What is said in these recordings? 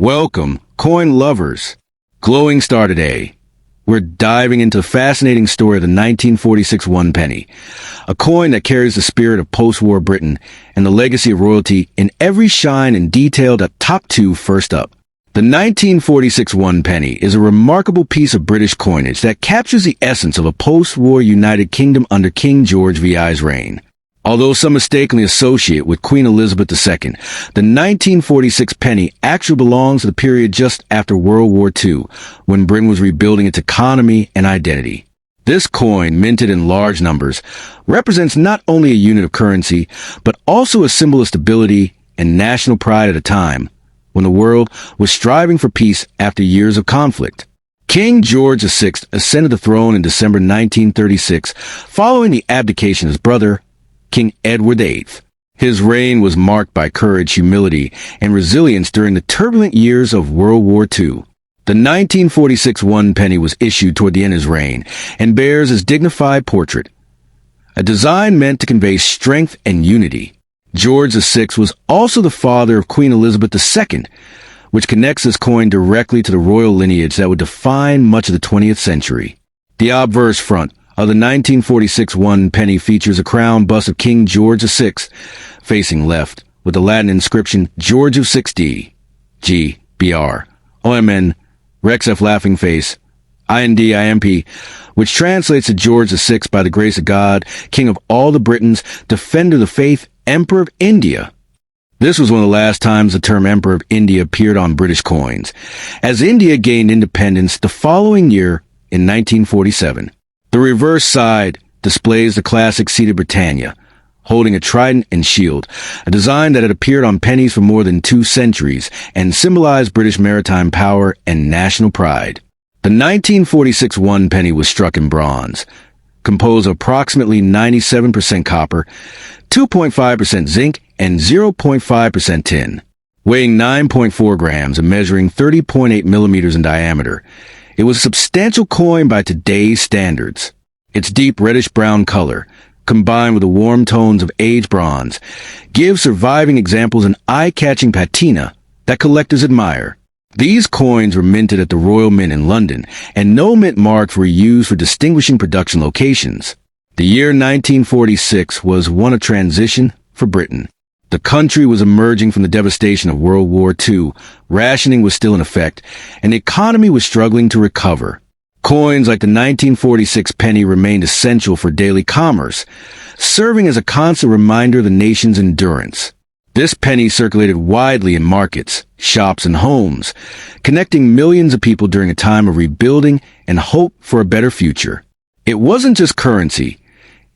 Welcome, coin lovers. Glowing Star today. We're diving into the fascinating story of the 1946 one penny, a coin that carries the spirit of post-war Britain and the legacy of royalty in every shine and detailed at top two. First up. The 1946 one penny is a remarkable piece of British coinage that captures the essence of a post-war United Kingdom under King George VI's reign. Although some mistakenly associate with Queen Elizabeth II, the 1946 penny actually belongs to the period just after World War II, when Britain was rebuilding its economy and identity. This coin, minted in large numbers, represents not only a unit of currency, but also a symbol of stability and national pride at a time when the world was striving for peace after years of conflict. King George VI ascended the throne in December 1936, following the abdication of his brother, King Edward VIII. His reign was marked by courage, humility, and resilience during the turbulent years of World War II. The 1946 one penny was issued toward the end of his reign and bears his dignified portrait, a design meant to convey strength and unity. George VI was also the father of Queen Elizabeth II, which connects this coin directly to the royal lineage that would define much of the 20th century. The obverse front of the 1946 one penny features a crown bust of King George VI, facing left, with the Latin inscription George of 6D, G, BR, OMN, Rex F laughing face, IND, which translates to George VI by the grace of God, King of all the Britons, Defender of the Faith, Emperor of India. This was one of the last times the term Emperor of India appeared on British coins, as India gained independence the following year in 1947. The reverse side displays the classic seat of Britannia, holding a trident and shield, a design that had appeared on pennies for more than 2 centuries and symbolized British maritime power and national pride. The 1946 one penny was struck in bronze, composed of approximately 97% copper, 2.5% zinc, and 0.5% tin. Weighing 9.4 grams and measuring 30.8 millimeters in diameter, it was a substantial coin by today's standards. Its deep reddish-brown color, combined with the warm tones of aged bronze, gives surviving examples an eye-catching patina that collectors admire. These coins were minted at the Royal Mint in London, and no mint marks were used for distinguishing production locations. The year 1946 was one of transition for Britain. The country was emerging from the devastation of World War II, rationing was still in effect, and the economy was struggling to recover. Coins like the 1946 penny remained essential for daily commerce, serving as a constant reminder of the nation's endurance. This penny circulated widely in markets, shops, and homes, connecting millions of people during a time of rebuilding and hope for a better future. It wasn't just currency.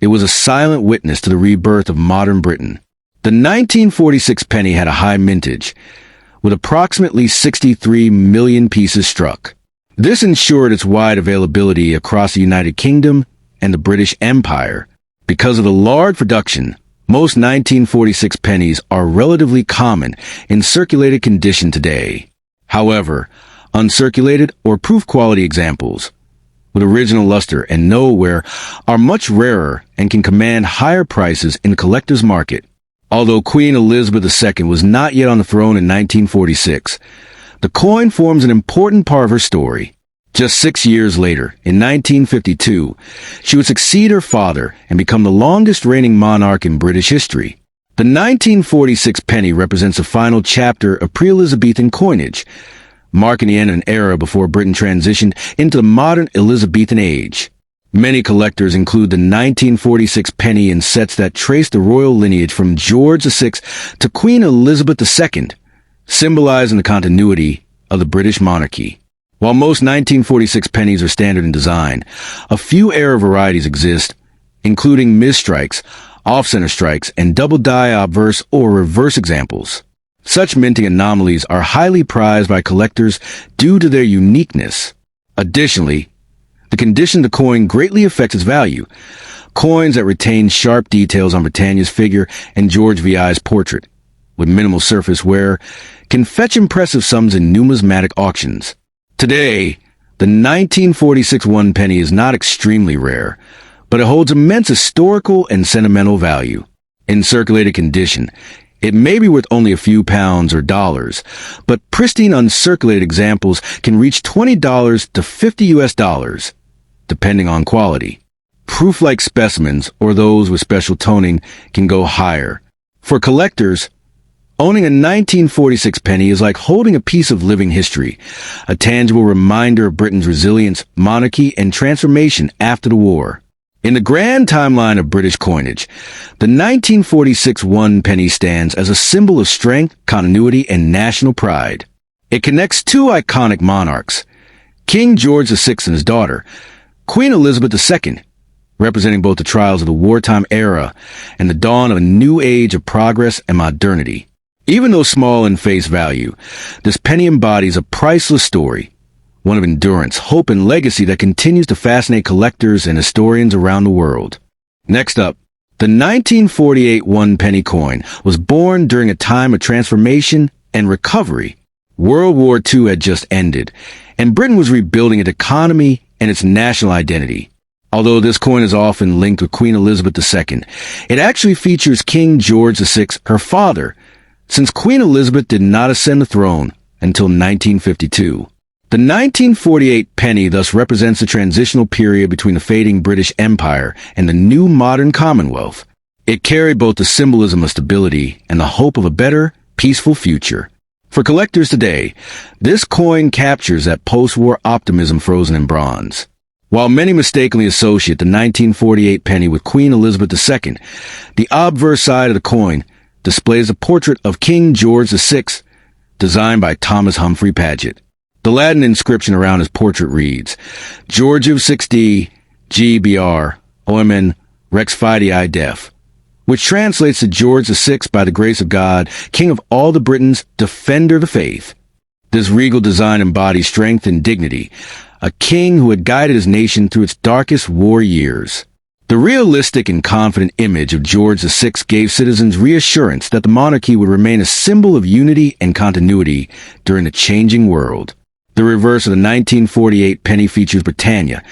It was a silent witness to the rebirth of modern Britain. The 1946 penny had a high mintage, with approximately 63 million pieces struck. This ensured its wide availability across the United Kingdom and the British Empire. Because of the large production, most 1946 pennies are relatively common in circulated condition today. However, uncirculated or proof quality examples, with original luster and no wear, are much rarer and can command higher prices in the collector's market. Although Queen Elizabeth II was not yet on the throne in 1946, the coin forms an important part of her story. Just 6 years later, in 1952, she would succeed her father and become the longest reigning monarch in British history. The 1946 penny represents the final chapter of pre-Elizabethan coinage, marking the end of an era before Britain transitioned into the modern Elizabethan age. Many collectors include the 1946 penny in sets that trace the royal lineage from George VI to Queen Elizabeth II, symbolizing the continuity of the British monarchy. While most 1946 pennies are standard in design, a few error varieties exist, including misstrikes, off-center strikes, and double-die obverse or reverse examples. Such minting anomalies are highly prized by collectors due to their uniqueness. Additionally, the condition of the coin greatly affects its value. Coins that retain sharp details on Britannia's figure and George VI's portrait, with minimal surface wear, can fetch impressive sums in numismatic auctions. Today, the 1946 one penny is not extremely rare, but it holds immense historical and sentimental value. In circulated condition, It may be worth only a few pounds or dollars, but pristine uncirculated examples can reach $20 to $50 depending on quality. Proof-like specimens, or those with special toning, can go higher. For collectors, owning a 1946 penny is like holding a piece of living history, a tangible reminder of Britain's resilience, monarchy, and transformation after the war. In the grand timeline of British coinage, the 1946 one penny stands as a symbol of strength, continuity, and national pride. It connects two iconic monarchs, King George VI and his daughter, Queen Elizabeth II, representing both the trials of the wartime era and the dawn of a new age of progress and modernity. Even though small in face value, this penny embodies a priceless story, one of endurance, hope, and legacy that continues to fascinate collectors and historians around the world. Next up, the 1948 one penny coin was born during a time of transformation and recovery. World War II had just ended, and Britain was rebuilding its economy and its national identity. Although this coin is often linked with Queen Elizabeth II, it actually features King George VI, her father, since Queen Elizabeth did not ascend the throne until 1952. The 1948 penny thus represents the transitional period between the fading British Empire and the new modern Commonwealth. It carried both the symbolism of stability and the hope of a better, peaceful future. For collectors today, this coin captures that post-war optimism frozen in bronze. While many mistakenly associate the 1948 penny with Queen Elizabeth II, the obverse side of the coin displays a portrait of King George VI, designed by Thomas Humphrey Paget. The Latin inscription around his portrait reads, Georgium 6D, GBR, OMN, Rex Fidei Def, which translates to George VI by the grace of God, King of all the Britons, defender of the faith. This regal design embodies strength and dignity, a king who had guided his nation through its darkest war years. The realistic and confident image of George VI gave citizens reassurance that the monarchy would remain a symbol of unity and continuity during the changing world. The reverse of the 1948 penny features Britannia,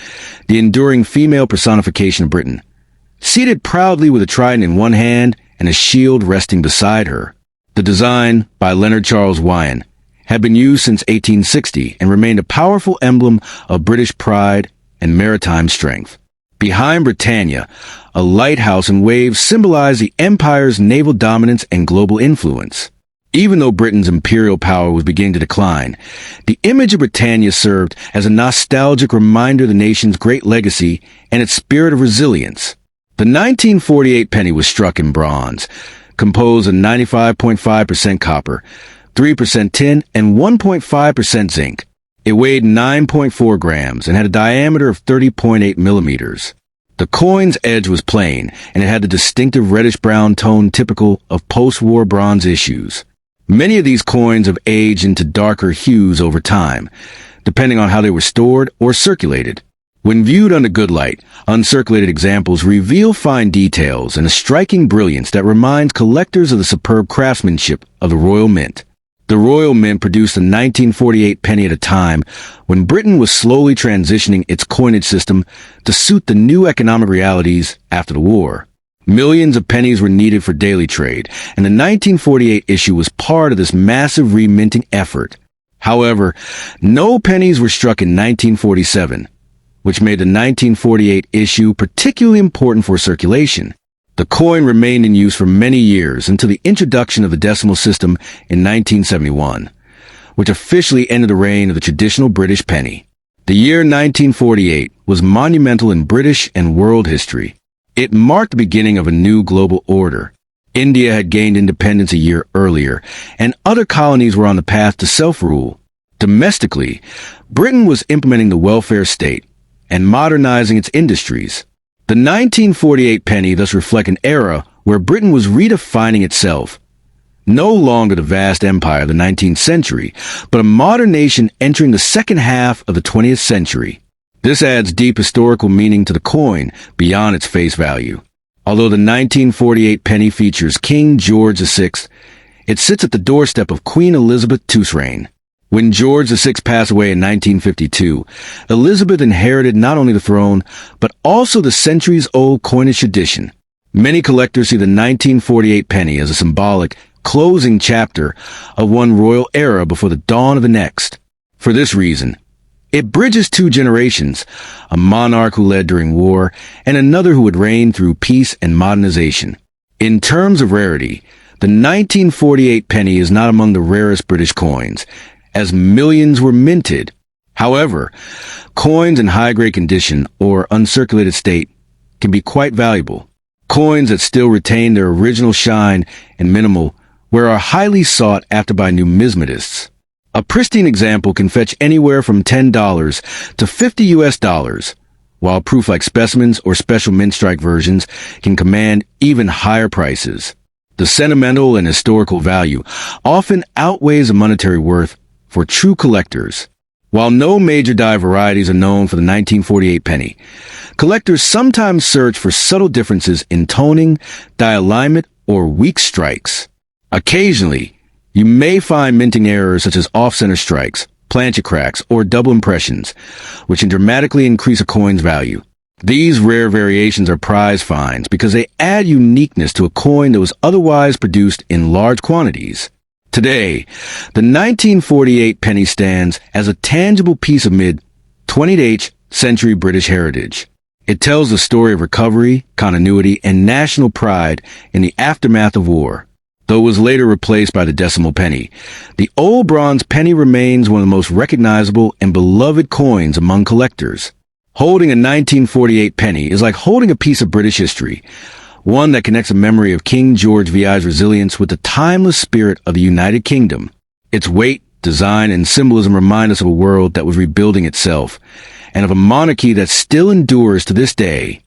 the enduring female personification of Britain, seated proudly with a trident in one hand and a shield resting beside her. The design, by Leonard Charles Wyon, had been used since 1860 and remained a powerful emblem of British pride and maritime strength. Behind Britannia, a lighthouse and waves symbolize the empire's naval dominance and global influence. Even though Britain's imperial power was beginning to decline, the image of Britannia served as a nostalgic reminder of the nation's great legacy and its spirit of resilience. The 1948 penny was struck in bronze, composed of 95.5% copper, 3% tin, and 1.5% zinc. It weighed 9.4 grams and had a diameter of 30.8 millimeters. The coin's edge was plain, and it had the distinctive reddish-brown tone typical of post-war bronze issues. Many of these coins have aged into darker hues over time, depending on how they were stored or circulated. When viewed under good light, uncirculated examples reveal fine details and a striking brilliance that reminds collectors of the superb craftsmanship of the Royal Mint. The Royal Mint produced the 1948 penny at a time when Britain was slowly transitioning its coinage system to suit the new economic realities after the war. Millions of pennies were needed for daily trade, and the 1948 issue was part of this massive reminting effort. However, no pennies were struck in 1947, which made the 1948 issue particularly important for circulation. The coin remained in use for many years until the introduction of the decimal system in 1971, which officially ended the reign of the traditional British penny. The year 1948 was monumental in British and world history. It marked the beginning of a new global order. India had gained independence a year earlier, and other colonies were on the path to self-rule. Domestically, Britain was implementing the welfare state and modernizing its industries. The 1948 penny thus reflects an era where Britain was redefining itself. No longer the vast empire of the 19th century, but a modern nation entering the second half of the 20th century. This adds deep historical meaning to the coin beyond its face value. Although the 1948 penny features King George VI, it sits at the doorstep of Queen Elizabeth II's reign. When George VI passed away in 1952, Elizabeth inherited not only the throne, but also the centuries-old coinage tradition. Many collectors see the 1948 penny as a symbolic, closing chapter of one royal era before the dawn of the next. For this reason, it bridges two generations, a monarch who led during war and another who would reign through peace and modernization. In terms of rarity, the 1948 penny is not among the rarest British coins, as millions were minted. However, coins in high-grade condition or uncirculated state can be quite valuable. Coins that still retain their original shine and minimal wear are highly sought after by numismatists. A pristine example can fetch anywhere from $10 to $50, while proof-like specimens or special mint strike versions can command even higher prices. The sentimental and historical value often outweighs the monetary worth for true collectors. While no major die varieties are known for the 1948 penny, collectors sometimes search for subtle differences in toning, die alignment, or weak strikes. Occasionally, you may find minting errors such as off-center strikes, planchet cracks, or double impressions, which can dramatically increase a coin's value. These rare variations are prize finds because they add uniqueness to a coin that was otherwise produced in large quantities. Today, the 1948 penny stands as a tangible piece of mid-20th century British heritage. It tells the story of recovery, continuity, and national pride in the aftermath of war. Though it was later replaced by the decimal penny, the old bronze penny remains one of the most recognizable and beloved coins among collectors. Holding a 1948 penny is like holding a piece of British history, one that connects a memory of King George VI's resilience with the timeless spirit of the United Kingdom. Its weight, design, and symbolism remind us of a world that was rebuilding itself, and of a monarchy that still endures to this day.